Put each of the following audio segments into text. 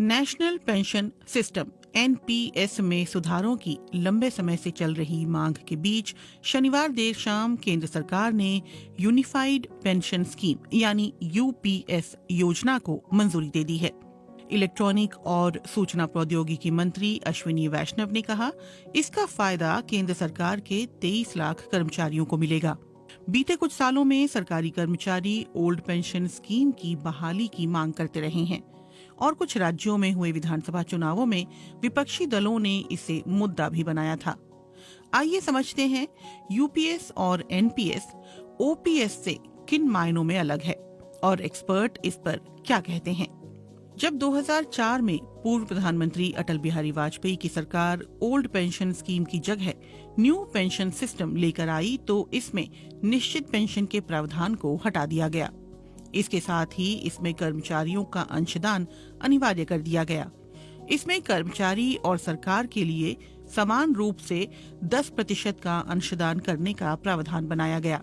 National pension system NPS में सुधारों की लंबे समय से चल रही मांग के बीच शनिवार देर शाम केंद्र सरकार ने यूनिफाइड पेंशन स्कीम यानी यूपीएस योजना को मंजूरी दे दी है। इलेक्ट्रॉनिक और सूचना प्रौद्योगिकी मंत्री अश्विनी वैष्णव ने कहा, इसका फायदा केंद्र सरकार के 23 लाख कर्मचारियों को मिलेगा। बीते कुछ सालों में सरकारी कर्मचारी ओल्ड पेंशन स्कीम की बहाली की मांग करते रहे हैं और कुछ राज्यों में हुए विधानसभा चुनावों में विपक्षी दलों ने इसे मुद्दा भी बनाया था। आइए समझते हैं यूपीएस और एनपीएस ओपीएस से किन मायनों में अलग है और एक्सपर्ट इस पर क्या कहते हैं। जब 2004 में पूर्व प्रधानमंत्री अटल बिहारी वाजपेयी की सरकार ओल्ड पेंशन स्कीम की जगह न्यू पेंशन सिस्टम लेकर आई तो इसमें निश्चित पेंशन के प्रावधान को हटा दिया गया। इसके साथ ही इसमें कर्मचारियों का अंशदान अनिवार्य कर दिया गया। इसमें कर्मचारी और सरकार के लिए समान रूप से 10% का अंशदान करने का प्रावधान बनाया गया।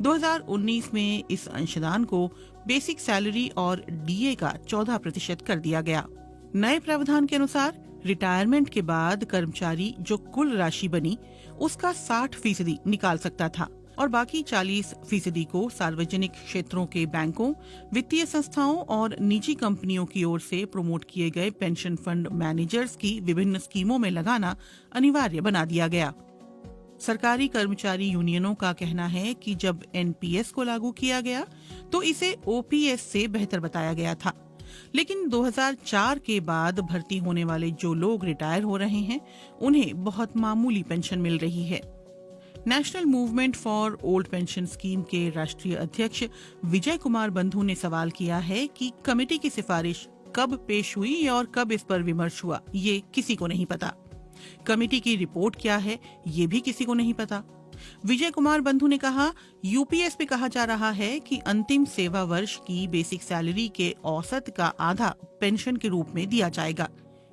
2019 में इस अंशदान को बेसिक सैलरी और डीए का 14% कर दिया गया। नए प्रावधान के अनुसार रिटायरमेंट के बाद कर्मचारी जो कुल राशि बनी उसका 60% निकाल सकता था और बाकी 40% को सार्वजनिक क्षेत्रों के बैंकों, वित्तीय संस्थाओं और निजी कंपनियों की ओर से प्रमोट किए गए पेंशन फंड मैनेजर्स की विभिन्न स्कीमों में लगाना अनिवार्य बना दिया गया। सरकारी कर्मचारी यूनियनों का कहना है कि जब एनपीएस को लागू किया गया तो इसे ओपीएस से बेहतर बताया गया था, लेकिन 2004 के बाद भर्ती होने वाले जो लोग रिटायर हो रहे हैं उन्हें बहुत मामूली पेंशन मिल रही है। National movement for old pension scheme के राष्ट्रीय अध्यक्ष विजय कुमार बंधु ने सवाल किया है कि कमेटी की सिफारिश कब पेश हुई और कब इस पर विमर्श हुआ, ये किसी को नहीं पता। कमेटी की रिपोर्ट क्या है, ये भी किसी को नहीं पता। विजय कुमार बंधु ने कहा, यूपीएस पे कहा जा रहा है कि अंतिम सेवा वर्ष की बेसिक सैलरी के औसत का आधा पेंशन के रूप में दिया जाएगा।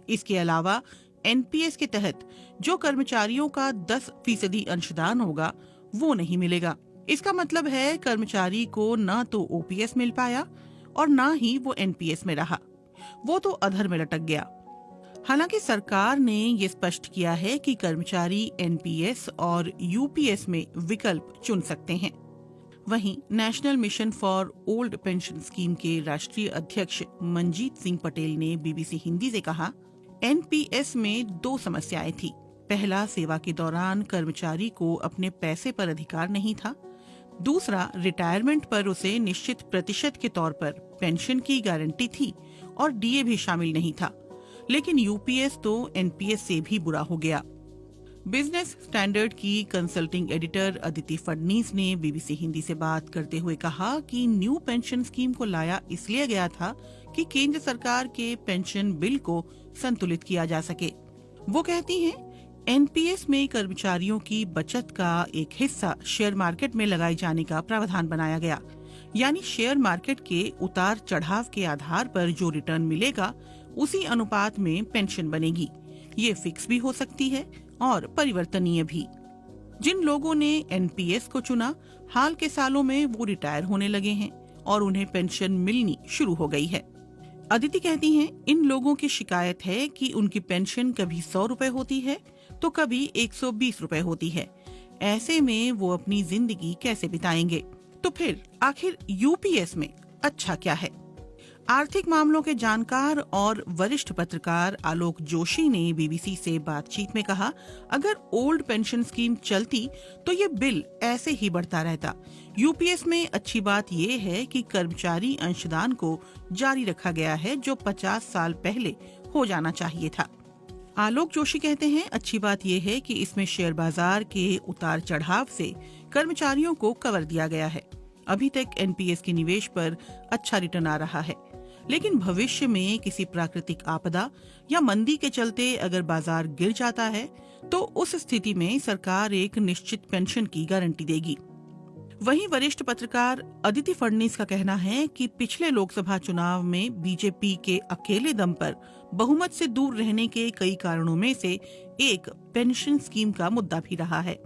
इसके अलावा एनपीएस के तहत जो कर्मचारियों का 10% अंशदान होगा वो नहीं मिलेगा। इसका मतलब है कर्मचारी को न तो ओपीएस मिल पाया और न ही वो एनपीएस में रहा, वो तो अधर में लटक गया। हालांकि सरकार ने ये स्पष्ट किया है कि कर्मचारी एनपीएस और यूपीएस में विकल्प चुन सकते हैं। वहीं national mission for old pension scheme के राष्ट्रीय अध्यक्ष मंजीत सिंह पटेल ने बीबीसी हिंदी से कहा, एनपीएस में 2 समस्याएं थी। पहला, सेवा के दौरान कर्मचारी को अपने पैसे पर अधिकार नहीं था। दूसरा, रिटायरमेंट पर उसे निश्चित प्रतिशत के तौर पर पेंशन की गारंटी थी और डीए भी शामिल नहीं था। लेकिन यूपीएस तो एनपीएस से भी बुरा हो गया। बिजनेस स्टैंडर्ड की कंसल्टिंग एडिटर अदिति फडनीस ने बीबीसी हिंदी से बात करते हुए कहा कि न्यू पेंशन स्कीम को लाया इसलिए गया था कि केंद्र सरकार के पेंशन बिल को संतुलित किया जा सके। वो कहती हैं, एनपीएस में कर्मचारियों की बचत का एक हिस्सा शेयर मार्केट में लगाए जाने का प्रावधान बनाया गया, यानी शेयर मार्केट के उतार चढ़ाव के आधार पर जो रिटर्न मिलेगा उसी अनुपात में पेंशन बनेगी। ये फिक्स भी हो सकती है और परिवर्तनीय भी। जिन लोगों ने एनपीएस को चुना, हाल के सालों में वो रिटायर होने लगे हैं और उन्हें पेंशन मिलनी शुरू हो गई है। अदिति कहती हैं, इन लोगों की शिकायत है कि उनकी पेंशन कभी 100 रुपए होती है तो कभी 120 रुपए होती है। ऐसे में वो अपनी जिंदगी कैसे बिताएंगे? तो फिर आखिर यूपीएस में अच्छा क्या है? आर्थिक मामलों के जानकार और वरिष्ठ पत्रकार आलोक जोशी ने बीबीसी से बातचीत में कहा, अगर ओल्ड पेंशन स्कीम चलती तो ये बिल ऐसे ही बढ़ता रहता। यूपीएस में अच्छी बात ये है कि कर्मचारी अंशदान को जारी रखा गया है, जो 50 साल पहले हो जाना चाहिए था। आलोक जोशी कहते हैं, अच्छी बात यह है कि इसमें शेयर बाजार के उतार चढ़ाव से कर्मचारियों को कवर दिया गया है। अभी तक एनपीएस के निवेश पर अच्छा रिटर्न आ रहा है, लेकिन भविष्य में किसी प्राकृतिक आपदा या मंदी के चलते अगर बाजार गिर जाता है तो उस स्थिति में सरकार एक निश्चित पेंशन की गारंटी देगी। वहीं वरिष्ठ पत्रकार अदिति फडनीस का कहना है कि पिछले लोकसभा चुनाव में बीजेपी के अकेले दम पर बहुमत से दूर रहने के कई कारणों में से एक पेंशन स्कीम का मुद्दा भी रहा है।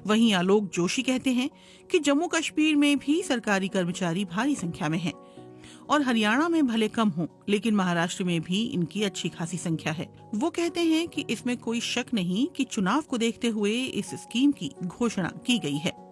वहीं आलोक जोशी कहते हैं कि जम्मू कश्मीर में भी सरकारी कर्मचारी भारी संख्या में हैं। और हरियाणा में भले कम हो, लेकिन महाराष्ट्र में भी इनकी अच्छी खासी संख्या है। वो कहते हैं कि इसमें कोई शक नहीं कि चुनाव को देखते हुए इस स्कीम की घोषणा की गई है।